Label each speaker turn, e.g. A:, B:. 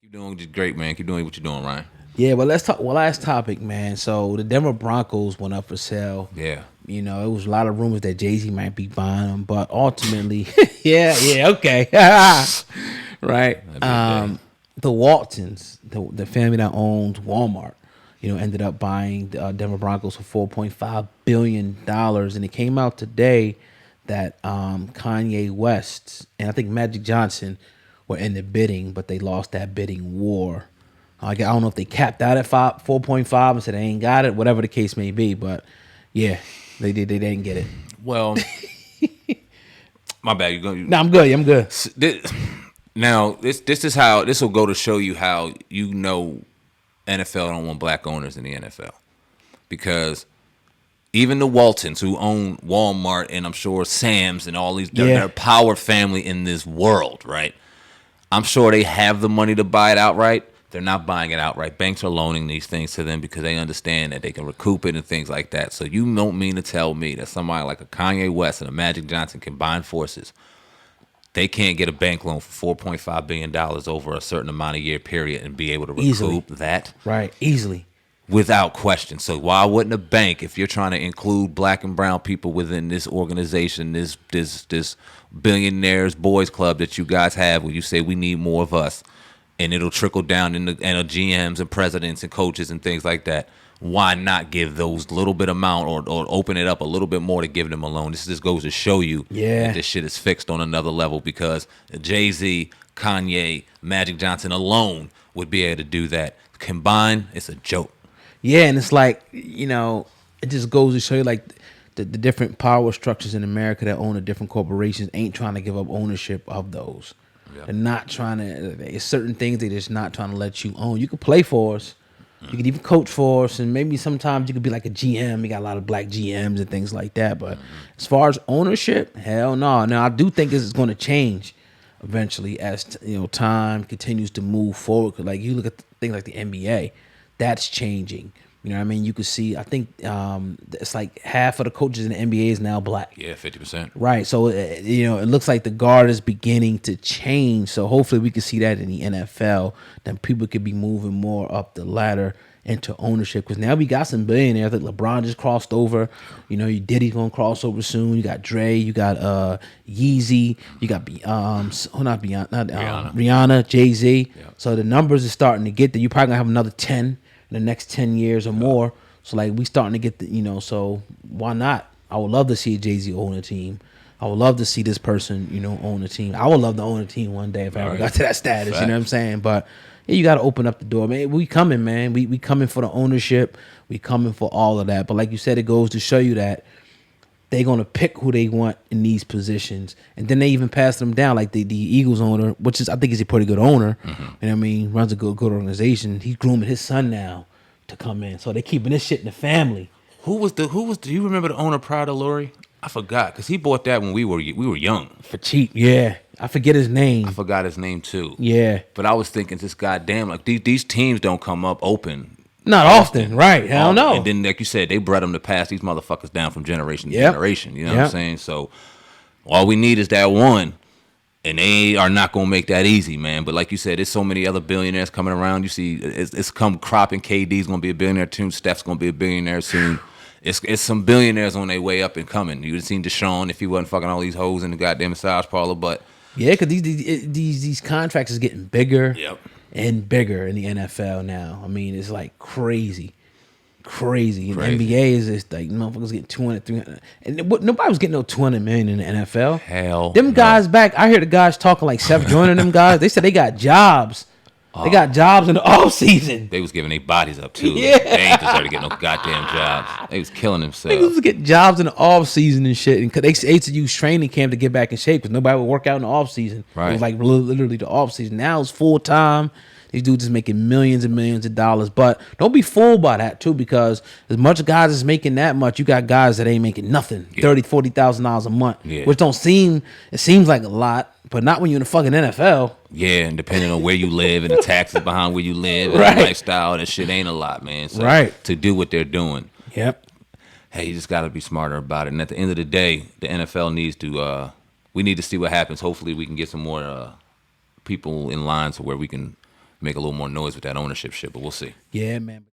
A: Keep doing just great, man. Keep doing what you're doing, Ryan.
B: Yeah, but let's talk. Well, last topic, man. So the Denver Broncos went up for sale.
A: Yeah.
B: You know, it was a lot of rumors that Jay-Z might be buying them, but ultimately, yeah, okay, right.
A: That'd be a day.
B: The Waltons, the family that owns Walmart, ended up buying the Denver Broncos for $4.5 billion, and it came out today that Kanye West and I think Magic Johnson were in the bidding, but they lost that bidding war. I don't know if they capped out at 4.5 and said they ain't got it, whatever the case may be. But yeah, they didn't get it.
A: Well, my bad. You going?
B: No, I'm good. I'm good.
A: Now this is how this will go to show you how NFL don't want black owners in the NFL, because even the Waltons, who own Walmart and I'm sure Sam's and all these, they're a power family in this world, right? I'm sure they have the money to buy it outright. They're not buying it outright. Banks are loaning these things to them because they understand that they can recoup it and things like that. So you don't mean to tell me that somebody like a Kanye West and a Magic Johnson combine forces, they can't get a bank loan for $4.5 billion over a certain amount of year period and be able to recoup that?
B: Right, easily.
A: Without question. So why wouldn't a bank, if you're trying to include black and brown people within this organization, this billionaires boys club that you guys have, where you say we need more of us, and it'll trickle down into GMs and presidents and coaches and things like that, why not give those little bit amount or open it up a little bit more to give them a loan? This just goes to show you that this shit is fixed on another level, because Jay-Z, Kanye, Magic Johnson alone would be able to do that. Combined, it's a joke.
B: Yeah, and it's like, it just goes to show you like the different power structures in America that own the different corporations ain't trying to give up ownership of those. Yep. They're not trying to. There's certain things they're just not trying to let you own. You could play for us. You could even coach for us, and maybe sometimes you could be like a GM. You got a lot of black GMs and things like that. But as far as ownership, hell no. Now I do think this is going to change eventually as time continues to move forward. Like you look at things like the NBA, that's changing. You know what I mean? You could see, I think it's like half of the coaches in the NBA is now black.
A: Yeah, 50%.
B: Right. So, it looks like the guard is beginning to change. So hopefully we can see that in the NFL. Then people could be moving more up the ladder into ownership. Because now we got some billionaires. Like LeBron just crossed over. Diddy's going to cross over soon. You got Dre. You got Yeezy. You got Rihanna, Jay-Z. Yeah. So the numbers are starting to get there. You're probably going to have another 10 in the next 10 years or more. So like we starting to get so why not? I would love to see Jay-Z own a team. I would love to see this person, own a team. I would love to own a team one day if I ever got to that status. Fact. You know what I'm saying? But yeah, you got to open up the door, man. We coming, man. We coming for the ownership. We coming for all of that. But like you said, it goes to show you that they're going to pick who they want in these positions. And then they even pass them down, like the Eagles owner, which is, I think, is a pretty good owner. Mm-hmm. And I mean, runs a good organization. He's grooming his son now to come in. So they're keeping this shit in the family.
A: Do you remember the owner prior to Lori? I forgot, because he bought that when we were young.
B: For cheap, yeah. I forget his name.
A: I forgot his name too.
B: Yeah.
A: But I was thinking, just goddamn, like these teams don't come up open.
B: Not often, right? Hell no.
A: And then, like you said, they bred them to pass these motherfuckers down from generation to generation. You know what I'm saying? So all we need is that one, and they are not going to make that easy, man. But like you said, there's so many other billionaires coming around. You see, it's come cropping. KD's going to be a billionaire soon. Steph's going to be a billionaire soon. It's some billionaires on their way up and coming. You would have seen Deshaun if he wasn't fucking all these hoes in the goddamn massage parlor. But
B: yeah, because these contracts is getting bigger.
A: Yep.
B: And bigger in the NFL now. I mean, it's like crazy. And NBA is just like motherfuckers getting 200, 300. And nobody was getting no 200 million in the NFL.
A: Hell,
B: them guys back. I hear the guys talking like Seth Joyner. Them guys. They said they got jobs. They got jobs in the off season.
A: They was giving their bodies up too.
B: Yeah.
A: They ain't deserve to get no goddamn jobs. They was killing themselves.
B: They was getting jobs in the off season and shit. And they used to use training camp to get back in shape because nobody would work out in the off season.
A: Right.
B: It was like literally the off season. Now it's full time. These dudes is making millions and millions of dollars. But don't be fooled by that too, because as much guys is making that much, you got guys that ain't making nothing. $30,000, $40,000 a month. Yeah. Which it seems like a lot, but not when you're in the fucking NFL.
A: Yeah, and depending on where you live and the taxes behind where you live and the lifestyle, that shit ain't a lot, man. So to do what they're doing.
B: Yep.
A: Hey, you just gotta be smarter about it. And at the end of the day, the NFL needs to we need to see what happens. Hopefully we can get some more people in line so where we can make a little more noise with that ownership shit. But we'll see.
B: Yeah, man.